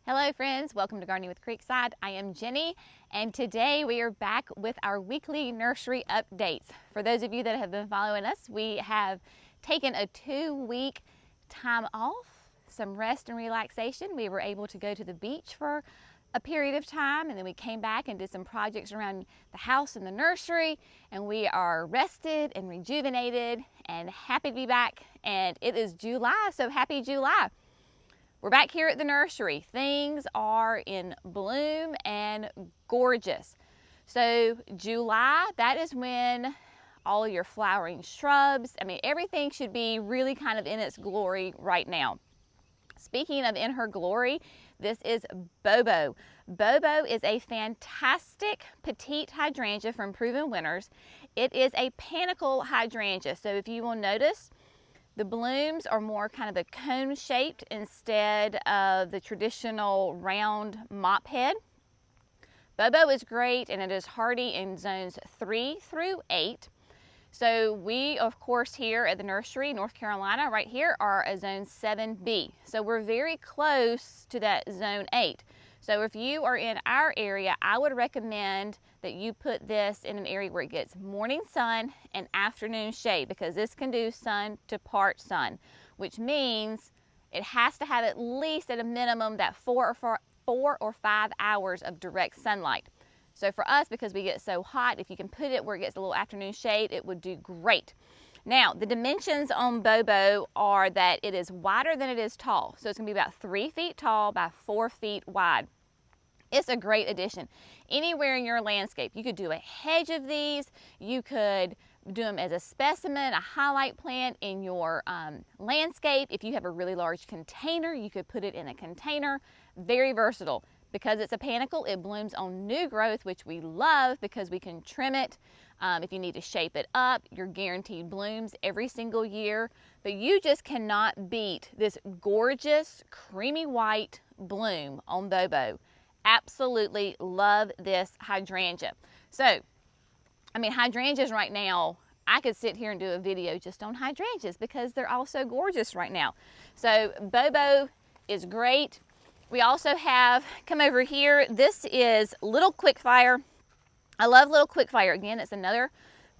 Hello friends, welcome to Gardening with Creekside. I am Jenny and today we are back with our weekly nursery updates. For those of you that have been following us, we have taken a 2-week time off, some rest and relaxation. We were able to go to the beach for a period of time and then we came back and did some projects around the house and the nursery, and we are rested and rejuvenated and happy to be back. And it is July, so happy July. We're back here at the nursery. Things are in bloom and gorgeous. So July, that is when all your flowering shrubs, everything should be really kind of in its glory right now. Speaking of in her glory, this is Bobo. Bobo is a fantastic petite hydrangea from Proven Winners. It is a panicle hydrangea. So if you will notice, the blooms are more kind of a cone shaped instead of the traditional round mop head. Bobo is great and it is hardy in zones 3 through 8. So we, of course, here at the nursery, North Carolina, right here, are a zone 7B. So we're very close to that zone 8. So if you are in our area, I would recommend that you put this in an area where it gets morning sun and afternoon shade, because this can do sun to part sun, which means it has to have at least at a minimum that 4 or 5 hours of direct sunlight. So for us, because we get so hot, if you can put it where it gets a little afternoon shade, it would do great. Now, the dimensions on Bobo are that it is wider than it is tall. So it's gonna be about 3 feet tall by 4 feet wide. It's a great addition. Anywhere in your landscape, you could do a hedge of these. You could do them as a specimen, a highlight plant in your landscape. If you have a really large container, you could put it in a container. Very versatile. Because it's a panicle, it blooms on new growth, which we love because we can trim it. If you need to shape it up, you're guaranteed blooms every single year. But you just cannot beat this gorgeous creamy white bloom on Bobo. Absolutely love this hydrangea. So, hydrangeas right now, I could sit here and do a video just on hydrangeas because they're all so gorgeous right now. So Bobo is great. We also have, come over here, this is Little Quickfire. I love Little Quickfire. Again, it's another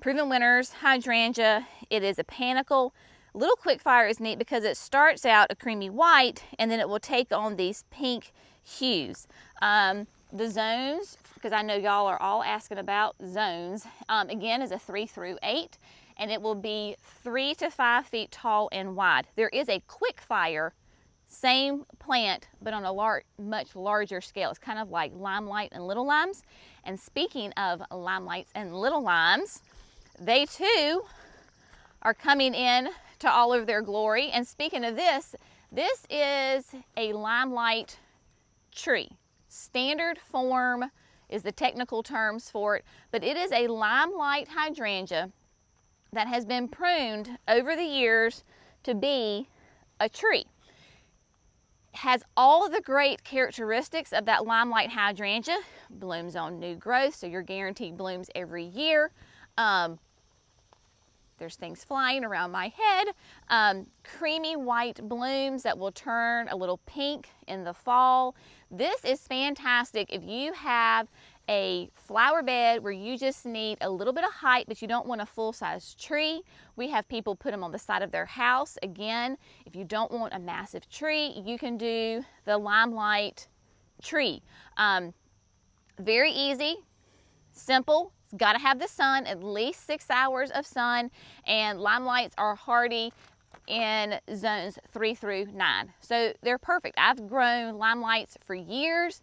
Proven Winners hydrangea. It is a panicle. Little Quickfire is neat because it starts out a creamy white and then it will take on these pink hues. The zones, because I know y'all are all asking about zones, again is a 3 through 8, and it will be 3 to 5 feet tall and wide. There is a Quickfire, same plant, but on a much larger scale. It's kind of like Limelight and Little Limes. And speaking of Limelights and Little Limes, they too are coming in to all of their glory. And speaking of this, this is a Limelight tree. Standard form is the technical terms for it, but it is a Limelight hydrangea that has been pruned over the years to be a tree. Has all of the great characteristics of that Limelight hydrangea. Blooms on new growth, so you're guaranteed blooms every year. There's things flying around my head. Creamy white blooms that will turn a little pink in the fall. This is fantastic if you have a flower bed where you just need a little bit of height, but you don't want a full-size tree. We have people put them on the side of their house. Again, if you don't want a massive tree, you can do the Limelight tree. Very easy, simple. It's got to have the sun, at least 6 hours of sun, and Limelights are hardy in zones 3 through 9. So they're perfect. I've grown Limelights for years.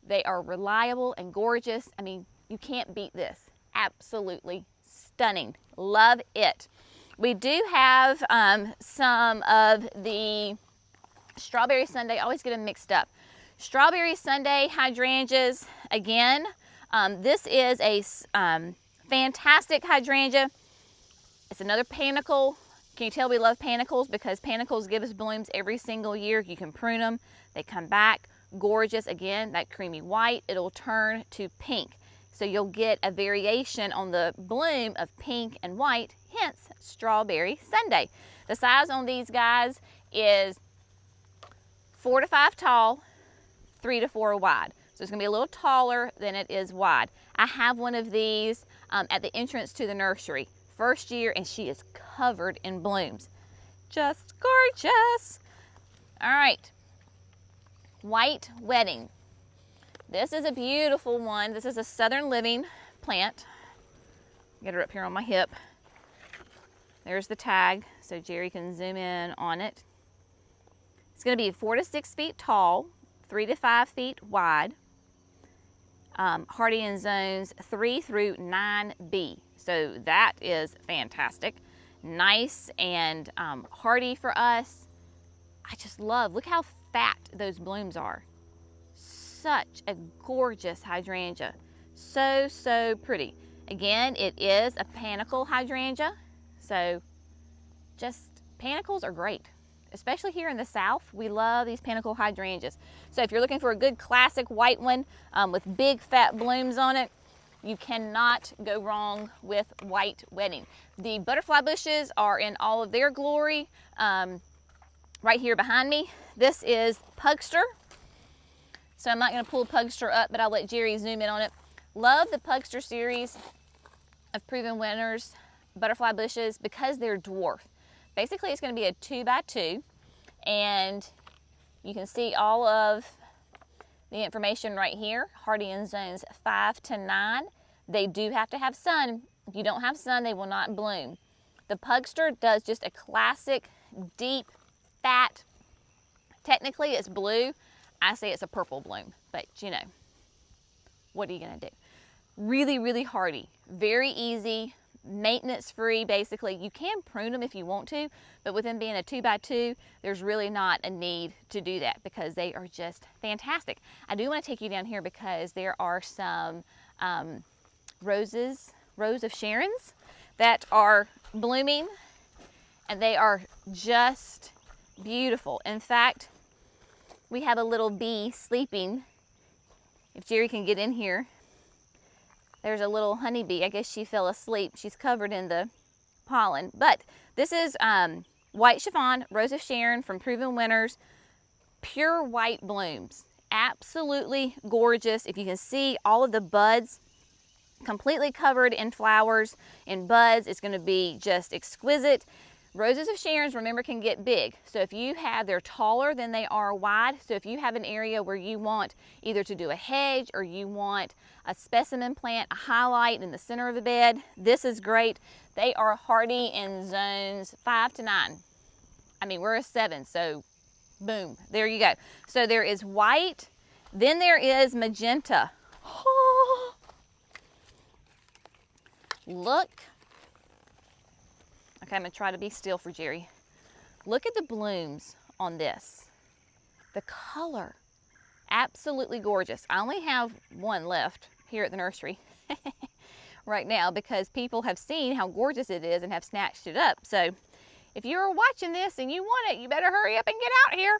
They are reliable and gorgeous. You can't beat this. Absolutely stunning. Love it. We do have some of the Strawberry Sundae. I always get them mixed up. Strawberry Sundae hydrangeas. Again, this is a fantastic hydrangea. It's another panicle. Can you tell we love panicles? Because panicles give us blooms every single year. You can prune them. They come back. Gorgeous. Again, that creamy white, it'll turn to pink. So you'll get a variation on the bloom of pink and white, hence Strawberry Sundae. The size on these guys is 4 to 5 tall, 3 to 4 wide. So it's gonna be a little taller than it is wide. I have one of these at the entrance to the nursery. First year, and she is covered in blooms. Just gorgeous. All right, White Wedding. This is a beautiful one. This is a Southern Living plant. Get her up here on my hip. There's the tag, so Jerry can zoom in on it. It's gonna be 4 to 6 feet tall, 3 to 5 feet wide. Hardy in zones 3 through 9B. So that is fantastic. Nice and hardy for us. I just love, look how fat those blooms are. Such a gorgeous hydrangea. So, so pretty. Again, it is a panicle hydrangea. So just, panicles are great. Especially here in the South, we love these panicle hydrangeas. So if you're looking for a good classic white one with big fat blooms on it, you cannot go wrong with White Wedding. The butterfly bushes are in all of their glory. Right here behind me, this is Pugster. So I'm not gonna pull Pugster up, but I'll let Jerry zoom in on it. Love the Pugster series of Proven Winners butterfly bushes because they're dwarf. Basically, it's gonna be a 2x2, and you can see all of the information right here. Hardy in zones 5 to 9. They do have to have sun. If you don't have sun, they will not bloom. The Pugster does just a classic, deep, fat, technically it's blue. I say it's a purple bloom, but you know, what are you gonna do? Really, really hardy, very easy, maintenance free. Basically, you can prune them if you want to, but with them being a 2x2, there's really not a need to do that because they are just fantastic. I do want to take you down here because there are some Rose of Sharon's that are blooming, and they are just beautiful. In fact, we have a little bee sleeping. If Jerry can get in here, there's a little honeybee. I guess she fell asleep. She's covered in the pollen. But this is White Chiffon, Rose of Sharon from Proven Winners. Pure white blooms. Absolutely gorgeous. If you can see all of the buds completely covered in flowers and buds, it's going to be just exquisite. Roses of Sharon's, remember, can get big. So if you have, they're taller than they are wide. So if you have an area where you want either to do a hedge or you want a specimen plant, a highlight in the center of the bed, this is great. They are hardy in zones 5 to 9. I mean, we're a 7, so boom, there you go. So there is white, then there is magenta. Oh, look. Okay, I'm gonna try to be still for Jerry. Look at the blooms on this. The color, absolutely gorgeous. I only have one left here at the nursery right now because people have seen how gorgeous it is and have snatched it up. So if you're watching this and you want it, you better hurry up and get out here.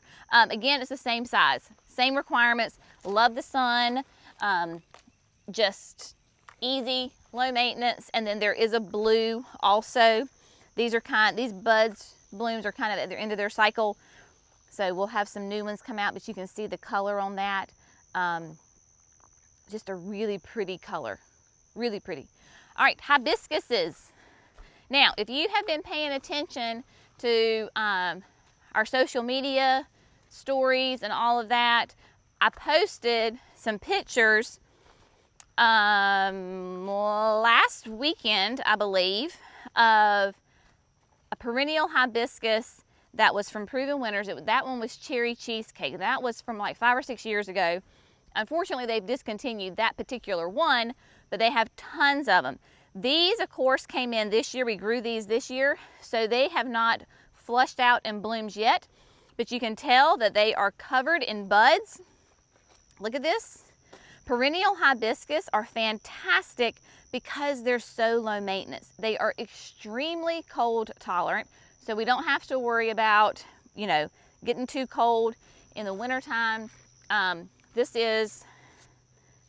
Again, it's the same size, same requirements. Love the sun, just easy, low maintenance. And then there is a blue also. These buds, blooms are kind of at the end of their cycle. So we'll have some new ones come out, but you can see the color on that. Just a really pretty color, really pretty. All right, hibiscuses. Now, if you have been paying attention to our social media stories and all of that, I posted some pictures last weekend, I believe, of a perennial hibiscus that was from Proven Winners. That one was Cherry Cheesecake. That was from like 5 or 6 years ago. Unfortunately, they've discontinued that particular one, but they have tons of them. These, of course, came in this year. We grew these this year, so they have not flushed out and bloomed yet, but you can tell that they are covered in buds. Look at this. Perennial hibiscus are fantastic because they're so low maintenance. They are extremely cold tolerant, so we don't have to worry about, you know, getting too cold in the wintertime. This is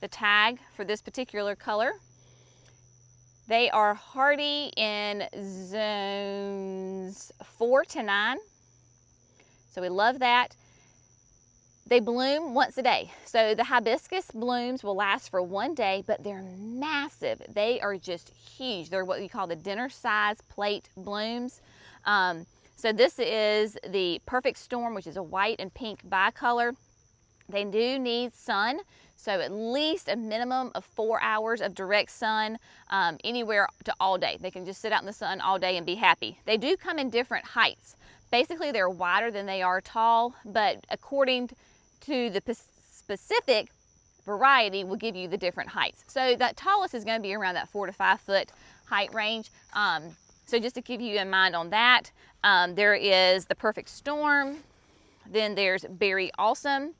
the tag for this particular color. They are hardy in zones 4 to 9, so we love that. They bloom once a day. So the hibiscus blooms will last for 1 day, but they're massive. They are just huge. They're what we call the dinner size plate blooms. So this is the Perfect Storm, which is a white and pink bicolor. They do need sun, so at least a minimum of 4 hours of direct sun, anywhere to all day. They can just sit out in the sun all day and be happy. They do come in different heights. Basically, they're wider than they are tall, but according to the specific variety will give you the different heights. So that tallest is going to be around that 4 to 5 foot height range. So just to keep you in mind on that, there is the Perfect Storm, then there's Berry Awesome.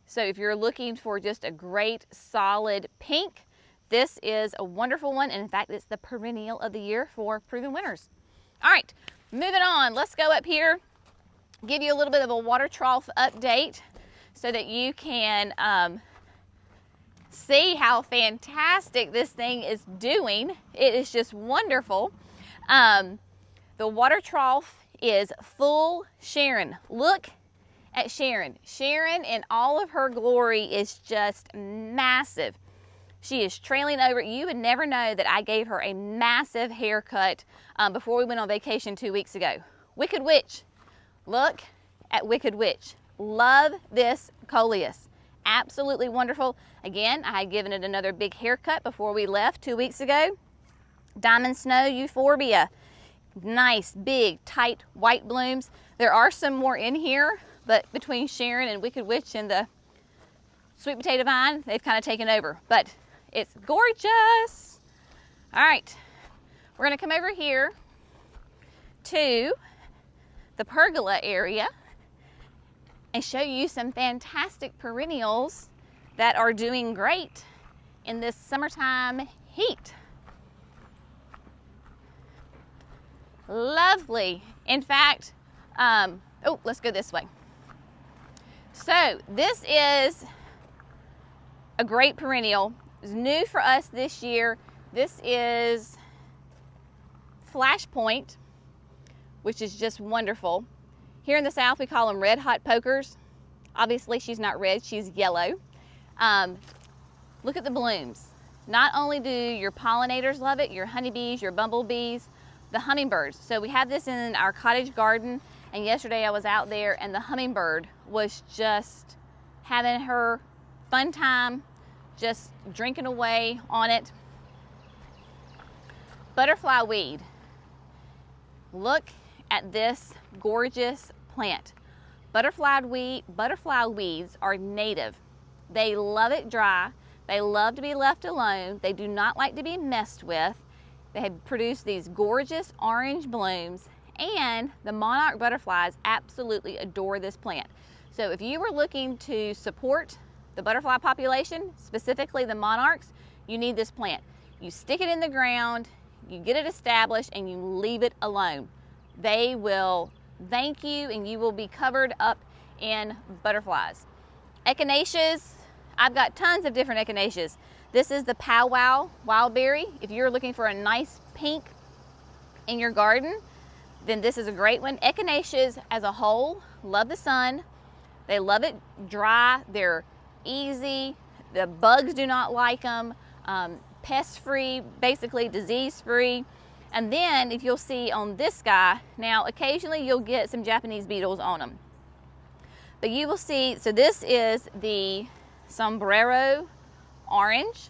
So if you're looking for just a great solid pink, this is a wonderful one. And in fact, it's the perennial of the year for proven winners. All right, moving on. Let's go up here, give you a little bit of a water trough update so that you can see how fantastic this thing is doing. It is just wonderful. The water trough is full Sharon. Look at Sharon. Sharon in all of her glory is just massive. She is trailing over. You would never know that I gave her a massive haircut before we went on vacation 2 weeks ago. Wicked Witch. Look at Wicked Witch. Love this coleus. Absolutely wonderful. Again, I had given it another big haircut before we left 2 weeks ago. Diamond Snow Euphorbia. Nice, big, tight, white blooms. There are some more in here, but between Sharon and Wicked Witch and the sweet potato vine, they've kind of taken over. But it's gorgeous. All right, we're gonna come over here to the pergola area and show you some fantastic perennials that are doing great in this summertime heat. Lovely. In fact, oh, let's go this way. So this is a great perennial. It's new for us this year. This is Flashpoint, which is just wonderful. Here in the South, we call them red hot pokers. Obviously, she's not red, she's yellow. Look at the blooms. Not only do your pollinators love it, your honeybees, your bumblebees, the hummingbirds. So we have this in our cottage garden, and yesterday I was out there and the hummingbird was just having her fun time, just drinking away on it. Butterfly weed. Look at this gorgeous plant. Butterfly weeds are native. They love it dry. They love to be left alone. They do not like to be messed with. They have produced these gorgeous orange blooms, and the monarch butterflies absolutely adore this plant. So if you were looking to support the butterfly population, specifically the monarchs, you need this plant. You stick it in the ground, you get it established, and you leave it alone. They will thank you, and you will be covered up in butterflies. Echinaceas, I've got tons of different echinaceas. This is the powwow wildberry. If you're looking for a nice pink in your garden, then this is a great one. Echinaceas as a whole love the sun. They love it dry. They're easy. The bugs do not like them. Pest-free, basically disease-free. And then if you'll see on this guy, now occasionally you'll get some Japanese beetles on them. But you will see, so this is the Sombrero Orange.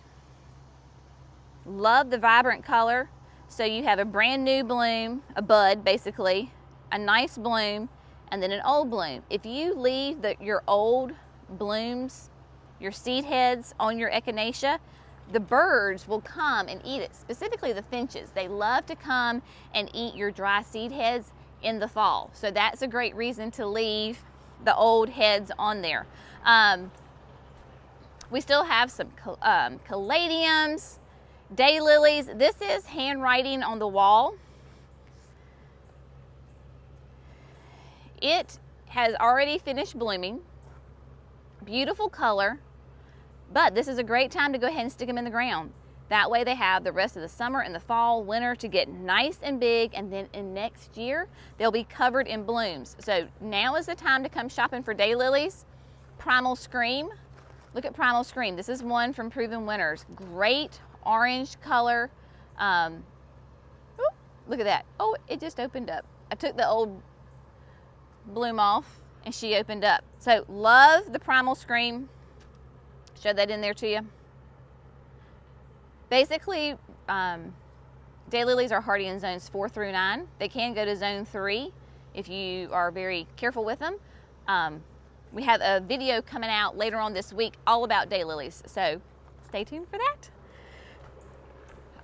Love the vibrant color. So you have a brand new bloom, a bud basically, a nice bloom, and then an old bloom. If you leave your old blooms, your seed heads on your echinacea, the birds will come and eat it, specifically the finches. They love to come and eat your dry seed heads in the fall. So that's a great reason to leave the old heads on there. We still have some Caladiums Day Lilies. This is handwriting on the wall. It has already finished blooming. Beautiful color. But this is a great time to go ahead and stick them in the ground. That way they have the rest of the summer and the fall, winter to get nice and big, and then in next year, they'll be covered in blooms. So now is the time to come shopping for daylilies. Primal Scream. Look at Primal Scream. This is one from Proven Winners. Great orange color. Look at that. Oh, it just opened up. I took the old bloom off and she opened up. So love the Primal Scream. Show that in there to you. Basically, daylilies are hardy in zones 4 through 9. They can go to zone 3 if you are very careful with them. We have a video coming out later on this week all about daylilies, so stay tuned for that.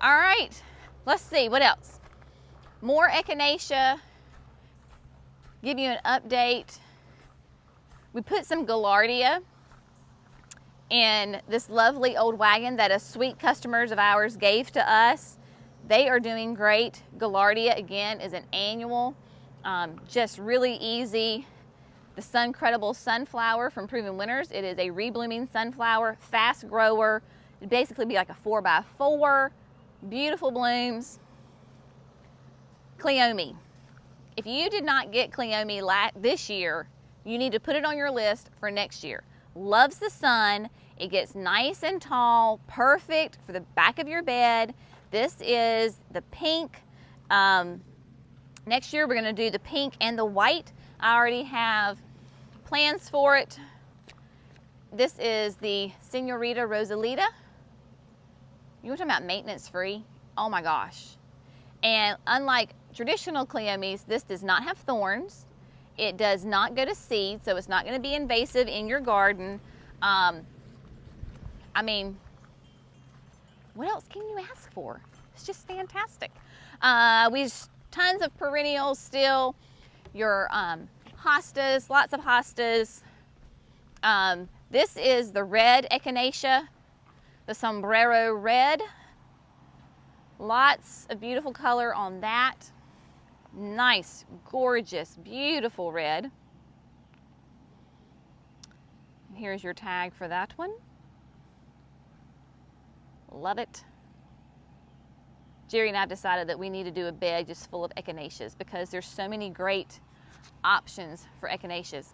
All right, let's see what else. More Echinacea. Give you an update. We put some Gaillardia in this lovely old wagon that a sweet customers of ours gave to us. They are doing great. Gaillardia, again, is an annual, just really easy. The Suncredible Sunflower from Proven Winners. It is a reblooming sunflower, fast grower. It'd basically be like a 4x4, beautiful blooms. Cleome. If you did not get Cleome this year, you need to put it on your list for next year. Loves the sun. It gets nice and tall, perfect for the back of your bed. This is the pink. Next year we're going to do the pink and the white. I already have plans for it. This is the Senorita Rosalita. You were talking about maintenance free? Oh my gosh. And unlike traditional Cleomes, this does not have thorns. It does not go to seed, so it's not going to be invasive in your garden. I mean, what else can you ask for? It's just fantastic. We have tons of perennials still. Your hostas, lots of hostas. This is the red Echinacea, the Sombrero Red. Lots of beautiful color on that. Nice, gorgeous, beautiful red. And here's your tag for that one. Love it. Jerry and I decided that we need to do a bed just full of Echinaceas because there's so many great options for Echinaceas.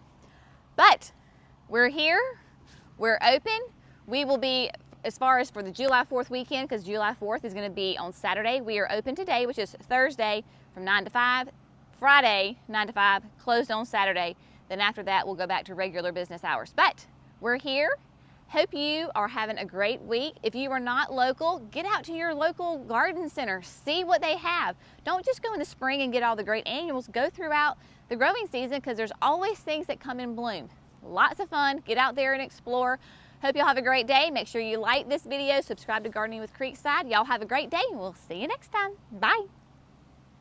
But we're here, we're open. We will be, as far as for the July 4th weekend, because July 4th is going to be on Saturday. We are open today, which is Thursday from 9 to 5, Friday 9 to 5, closed on Saturday. Then after that, we'll go back to regular business hours. But we're here. Hope you are having a great week. If you are not local, get out to your local garden center. See what they have. Don't just go in the spring and get all the great annuals. Go throughout the growing season because there's always things that come in bloom. Lots of fun. Get out there and explore. Hope y'all have a great day. Make sure you like this video, subscribe to Gardening with Creekside. Y'all have a great day and we'll see you next time. Bye.